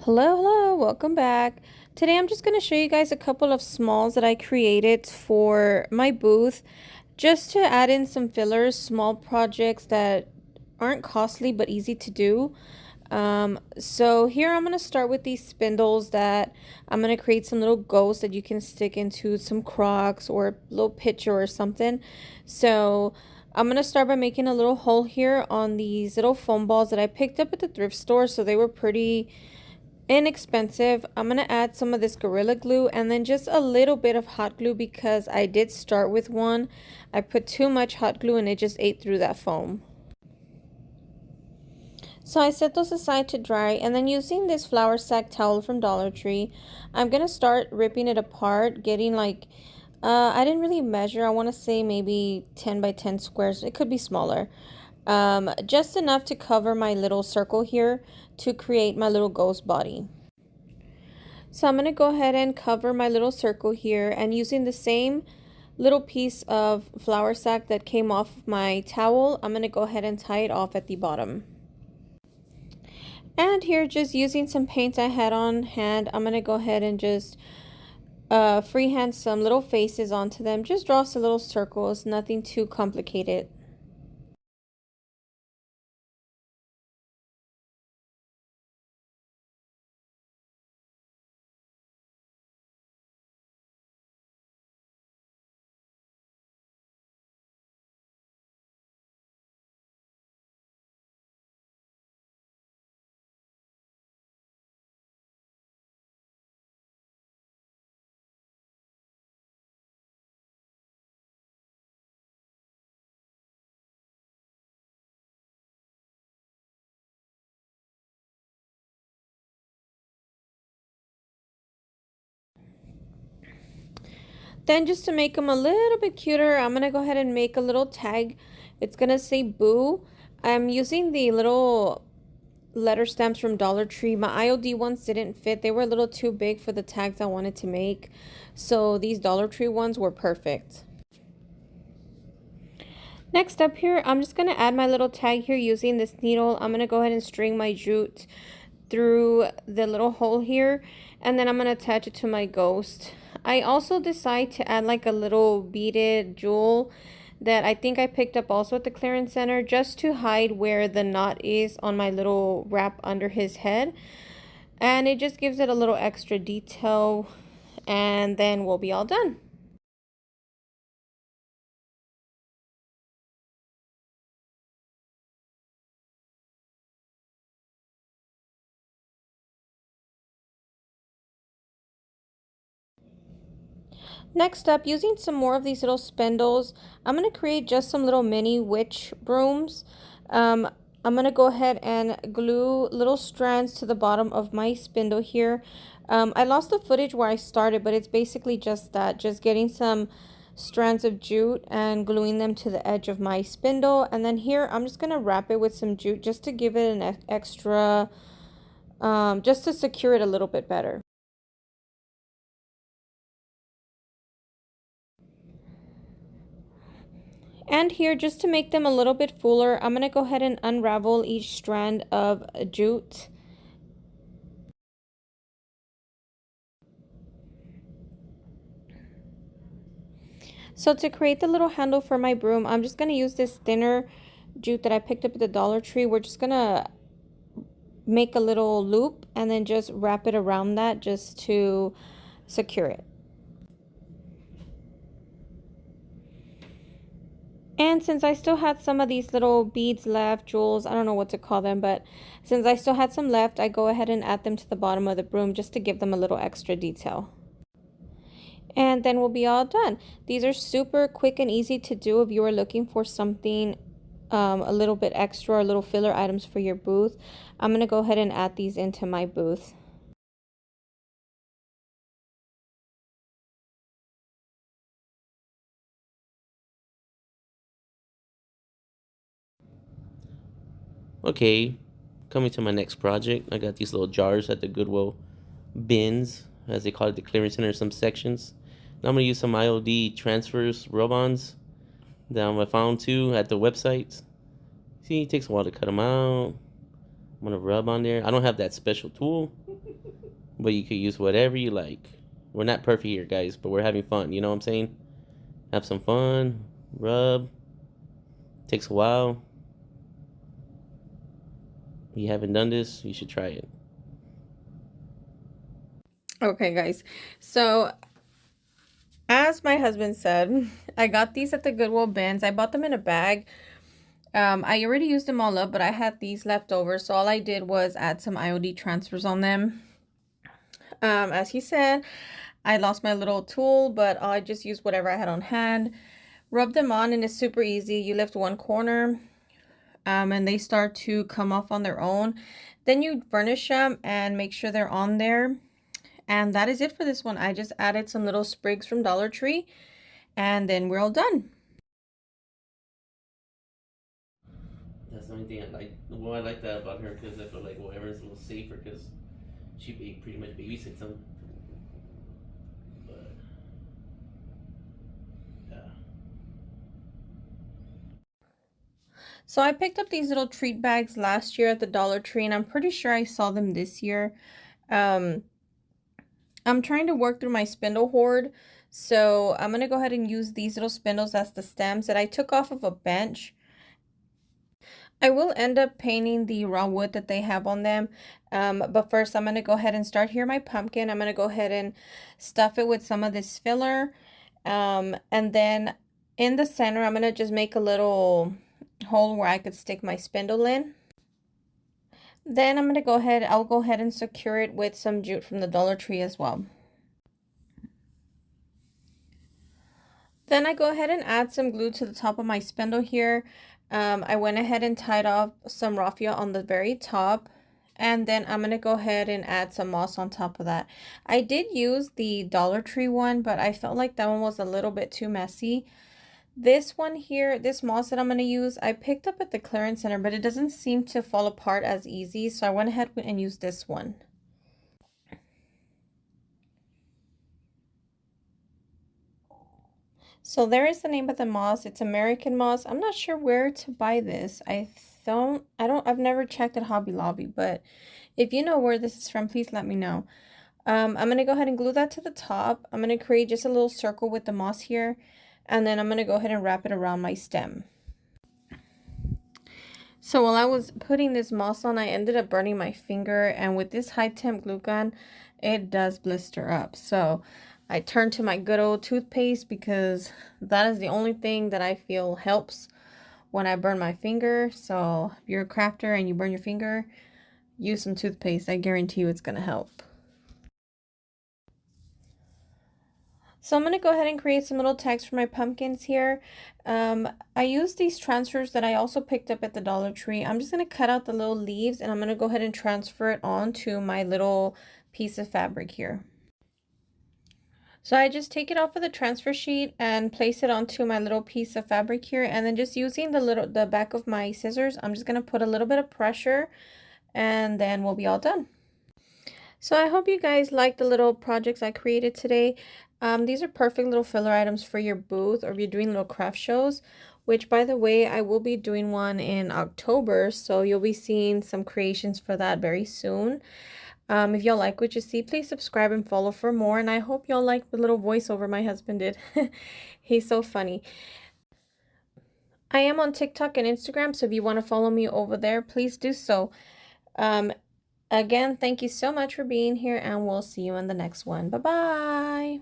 Hello, welcome back. Today I'm just going to show you guys a couple of smalls that I created for my booth just to add in some fillers, small projects that aren't costly but easy to do. So here I'm going to start with these spindles that I'm going to create some little ghosts that you can stick into some Crocs or a little picture or something. So I'm going to start by making a little hole here on these little foam balls that I picked up at the thrift store. So they were pretty inexpensive. I'm going to add some of this Gorilla Glue and then just a little bit of hot glue because I did start with one. I put too much hot glue and it just ate through that foam. So I set those aside to dry, and then using this flour sack towel from Dollar Tree, I'm going to start ripping it apart, getting like, I didn't really measure. I want to say maybe 10 by 10 squares. It could be smaller. Just enough to cover my little circle here to create my little ghost body. So I'm going to go ahead and cover my little circle here, and using the same little piece of flour sack that came off my towel, I'm going to go ahead and tie it off at the bottom. And here, just using some paint I had on hand, I'm going to go ahead and just freehand some little faces onto them. Just draw some little circles, nothing too complicated. Then just to make them a little bit cuter, I'm going to go ahead and make a little tag. It's going to say Boo. I'm using the little letter stamps from Dollar Tree. My IOD ones didn't fit. They were a little too big for the tags I wanted to make. So these Dollar Tree ones were perfect. Next up here, I'm just going to add my little tag here using this needle. I'm going to go ahead and string my jute through the little hole here, and then I'm going to attach it to my ghost. I also decide to add like a little beaded jewel that I think I picked up also at the clearance center just to hide where the knot is on my little wrap under his head, and it just gives it a little extra detail, and then we'll be all done. Next up, using some more of these little spindles, I'm going to create just some little mini witch brooms. I'm going to go ahead and glue little strands to the bottom of my spindle here. I lost the footage where I started, but it's basically just that, just getting some strands of jute and gluing them to the edge of my spindle. And then here, I'm just going to wrap it with some jute just to give it an extra, just to secure it a little bit better. And here, just to make them a little bit fuller, I'm going to go ahead and unravel each strand of jute. So to create the little handle for my broom, I'm just going to use this thinner jute that I picked up at the Dollar Tree. We're just going to make a little loop and then just wrap it around that just to secure it. And since I still had some of these little beads left, jewels, I don't know what to call them, but since I still had some left, I go ahead and add them to the bottom of the broom just to give them a little extra detail. And then we'll be all done. These are super quick and easy to do if you are looking for something a little bit extra or little filler items for your booth. I'm going to go ahead and add these into my booth. Okay, coming to my next project, I got these little jars at the Goodwill bins, as they call it, the clearance center, some sections. Now I'm gonna use some IOD transfers rub-ons that I found too at the websites. See, it takes a while to cut them out. I'm gonna rub on there. I don't have that special tool, but you could use whatever you like. We're not perfect here, guys, but we're having fun. You know what I'm saying? Have some fun, rub. Takes a while. If you haven't done this, you should try it. Okay, guys. So, as my husband said, I got these at the Goodwill bins. I bought them in a bag. I already used them all up, but I had these left over, so all I did was add some IOD transfers on them. As he said, I lost my little tool, but I just used whatever I had on hand. Rub them on, and it's super easy. You lift one corner, and they start to come off on their own. Then you burnish them and make sure they're on there. And that is it for this one. I just added some little sprigs from Dollar Tree, and then we're all done. That's the only thing I like. Well, I like that about her because I feel like everyone's a little safer because she pretty much babysits them. But yeah. So I picked up these little treat bags last year at the Dollar Tree, and I'm pretty sure I saw them this year. I'm trying to work through my spindle hoard, so I'm going to go ahead and use these little spindles as the stems that I took off of a bench. I will end up painting the raw wood that they have on them, but first I'm going to go ahead and start here my pumpkin. I'm going to go ahead and stuff it with some of this filler, and then in the center I'm going to just make a little hole where I could stick my spindle in. Then I'll go ahead and secure it with some jute from the Dollar Tree as well. Then I go ahead and add some glue to the top of my spindle here. I went ahead and tied off some raffia on the very top. And then I'm going to go ahead and add some moss on top of that. I did use the Dollar Tree one, but I felt like that one was a little bit too messy. This one here, this moss that I'm going to use, I picked up at the clearance center, but it doesn't seem to fall apart as easy. So I went ahead and used this one. So there is the name of the moss. It's American moss. I'm not sure where to buy this. I've never checked at Hobby Lobby, but if you know where this is from, please let me know. I'm going to go ahead and glue that to the top. I'm going to create just a little circle with the moss here, and then I'm going to go ahead and wrap it around my stem. So while I was putting this moss on, I ended up burning my finger, and with this high temp glue gun, it does blister up. So I turned to my good old toothpaste because that is the only thing that I feel helps when I burn my finger. So if you're a crafter and you burn your finger, use some toothpaste. I guarantee you it's going to help. So I'm going to go ahead and create some little tags for my pumpkins here. I use these transfers that I also picked up at the Dollar Tree. I'm just going to cut out the little leaves, and I'm going to go ahead and transfer it onto my little piece of fabric here. So I just take it off of the transfer sheet and place it onto my little piece of fabric here, and then just using the back of my scissors, I'm just going to put a little bit of pressure, and then we'll be all done. So I hope you guys like the little projects I created today. These are perfect little filler items for your booth, or if you're doing little craft shows, which by the way, I will be doing one in October, so you'll be seeing some creations for that very soon. If y'all like what you see, please subscribe and follow for more. And I hope y'all like the little voiceover my husband did. He's so funny. I am on TikTok and Instagram, so if you want to follow me over there, please do so. Again, thank you so much for being here, and we'll see you in the next one. Bye-bye.